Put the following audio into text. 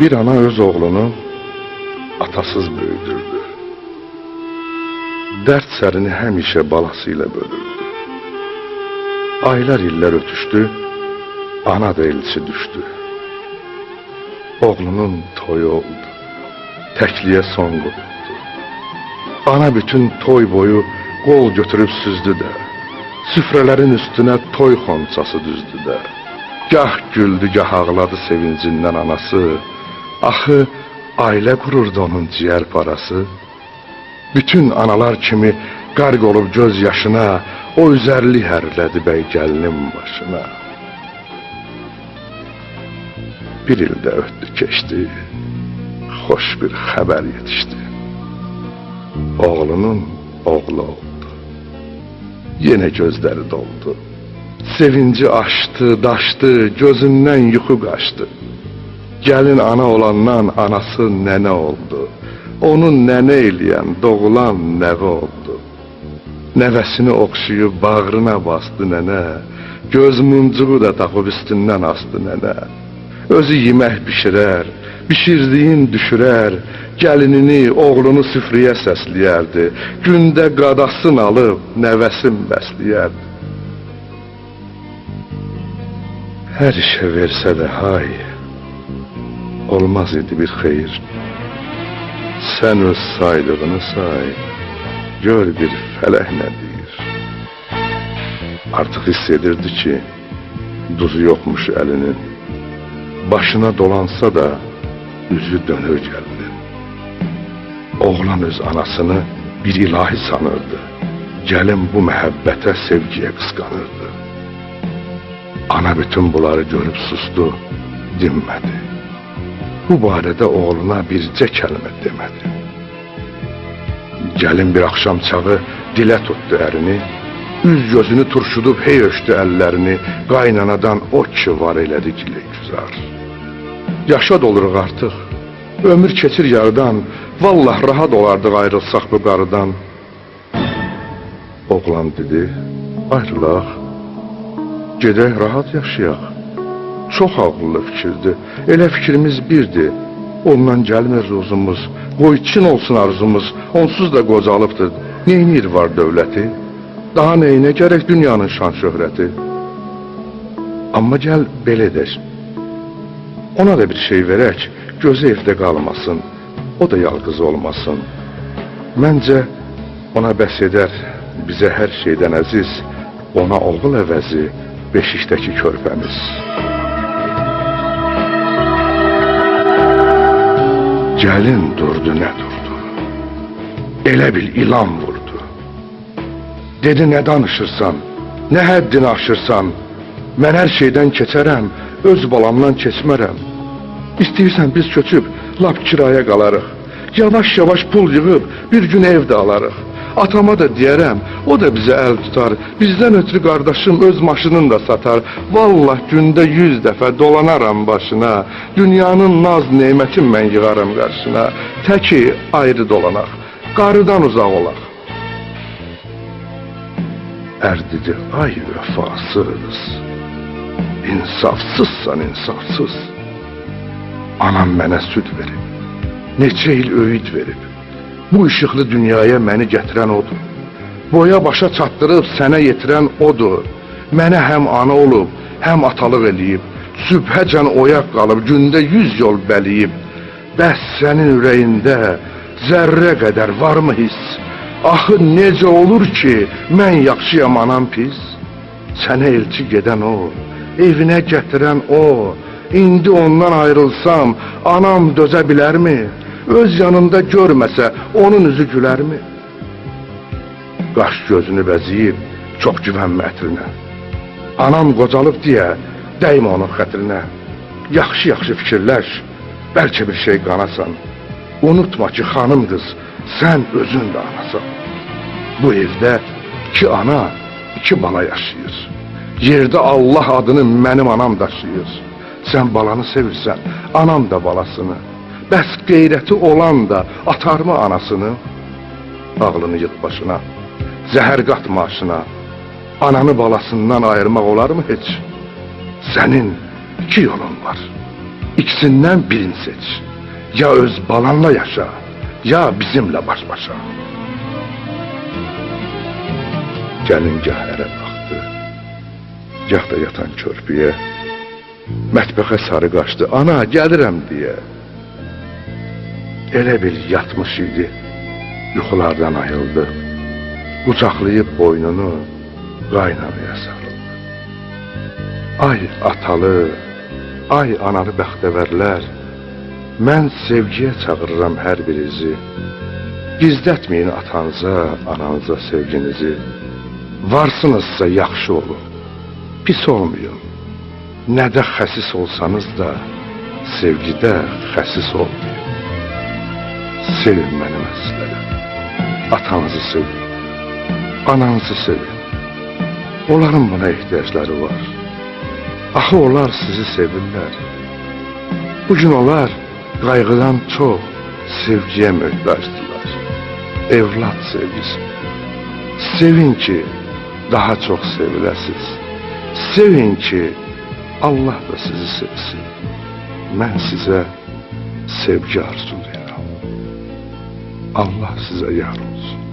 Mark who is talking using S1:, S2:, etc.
S1: Bir ana öz oğlunu atasız büyüdürdü. Dert sərini həmişə balasıyla bölürdü. Aylar illər ötüşdü, ana da elçi düşdü. Oğlunun toyu oldu, təkliyə son qoyuldu. Ana bütün toy boyu qol götürüb süzdü də, süfrələrin üstünə toy xonçası düzdü də. Gah güldü, gah ağladı sevincindən anası. Axı ailə qururdu onun ciyər parası. Bütün analar kimi qarq olub göz yaşına, o üzərli hərlədi bəy gəlinin başına. Bir ildə ötdü keçdi, xoş bir xəbər yetişdi. Oğlunun oğlu oldu, yenə gözləri doldu. Sevinci aşdı, daşdı, gözündən yuxu qaçdı. Gəlin ana olandan anası nənə oldu. Onun nənə eləyən, doğulan nəvə oldu. Nəvəsini oxşuyub bağrına bastı nənə. Göz muncuğu da taxıb üstündən astı nənə. Özü yemək bişirər, bişirdiyin düşürər. Gəlinini, oğlunu süfrəyə səsləyərdi. Gündə qadasın alıb nəvəsin bəsləyərdi. Hər işə versə də hay, olmaz idi bir xeyir. Sən öz saydığını say, gör bir fələk nə deyir. Artıq hiss edirdi ki, duzu yoxmuş əlinin. Başına dolansa da üzü dönür gəlinin. Oğlan öz anasını bir ilahi sanırdı. Gəlin bu məhəbbətə, sevgiyə qısqanırdı. Ana bütün bunları görüb sustu, dinmədi. Bu barədə oğluna bircə kəlmə demədi. Gəlin bir axşam çağı dilə tutdu ərini, üz gözünü turşudub hey öşdü əllərini, qaynanadan o ki var elədi gilə güzar. Yaşa doluruq artıq, ömür keçir yarıdan, vallah rahat olardıq ayrılsaq bu qarıdan. Oğlan dedi, ayrılaq, gedək rahat yaşayaq. Çox ağıllı fikirdir, elə fikrimiz birdir. Ondan gəlmir ruzumuz, qoy Çin olsun arzumuz, onsuz da qocalıbdır. Neynir var dövləti, daha neyinə gərək dünyanın şan şöhrəti. Amma gəl belə edək, ona da bir şey verək, gözü evdə qalmasın, o da yalqız olmasın. Məncə ona bəs edər, bizə hər şeydən əziz, ona oğul əvəzi beşikdəki körpəmiz. Gəlin durdu, nə durdu? Elə bil ilan vurdu. Dedi, nə danışırsan, nə həddini aşırsan? Mən hər şeydən keçərəm, öz balamdan keçmərəm. İstəyirsən biz köçüb, lap kiraya qalarıq. Yavaş-yavaş pul yığıb, bir gün ev də alarıq. Atama da deyərəm, o da bizə əl tutar. Bizdən ötürü qardaşım öz maşınını da satar. Vallah gündə 100 dəfə dolanaram başına. Dünyanın naz neymətin mən yığarım qarşına. Təki ayrı dolanaq, qarıdan uzaq olaq. Ər dedi, ay vəfasız, insafsızsan insafsız. Anam mənə süd verib, neçə il öyüd verib. Bu işıqlı dünyaya məni gətirən odur. Boya başa çatdırıb sənə yetirən odur. Mənə həm ana olub, həm atalıq eləyib. Sübhəcən oyaq qalıb, gündə 100 yol bəliyib. Bəs sənin ürəyində zərrə qədər varmı hiss? Axı necə olur ki, mən yaxşıyam, anam pis? Sənə elçi gedən o, evinə gətirən o. İndi ondan ayrılsam, anam dözə bilərmi? Öz yanında görməsə, onun üzü gülərmi? Qaş gözünü bəziyib, çox güvənmə ətrinə. Anam qocalıb deyə, dəymə onun xətrinə. Yaxşı-yaxşı fikirləş, bəlkə bir şey qanasan. Unutma ki, xanım qız, sən özün də anasan. Bu evdə 2 ana, 2 bala yaşayır. Yerdə Allah adını mənim anam daşıyır. Sən balanı sevirsən, anam da balasını. Bəs qeyrəti olan da atarmı anasını? Ağlını yığ başına, zəhər qatma aşına. Ananı balasından ayırmaq olar mı heç? Sənin 2 yolun var. İkisindən birini seç. Ya öz balanla yaşa, ya bizimle baş başa. Gəlin gah ərə baxdı, gah da yatan körpüyə. Mətbəxə sarı qaçdı, ana gəlirəm deyə. Elə bil yatmış idi, yuxulardan ayıldı. Qucaqlayıb boynunu qaynanaya sarıldı. Ay atalı, ay analı bəxtəvərlər, mən sevgiyə çağırıram hər birinizi. Gizlətməyin atanıza, ananıza sevginizi. Varsınızsa yaxşı olun, pis olmayın. Nədə xəsis olsanız da, sevgidə xəsis olmayın. Sevin mənim əzizlərim, atanızı sevin, ananızı sevin. Onların buna ehtiyacları var. Axı onlar sizi sevirlər. Bugün onlar qayğıdan çox sevgiyə möhtacdılar. Evlad sevgisi. Sevin ki, daha çox seviləsiz. Sevin ki, Allah da sizi sevsin. Mən sizə sevgi arzulayıram. Allah sizə yar olsun.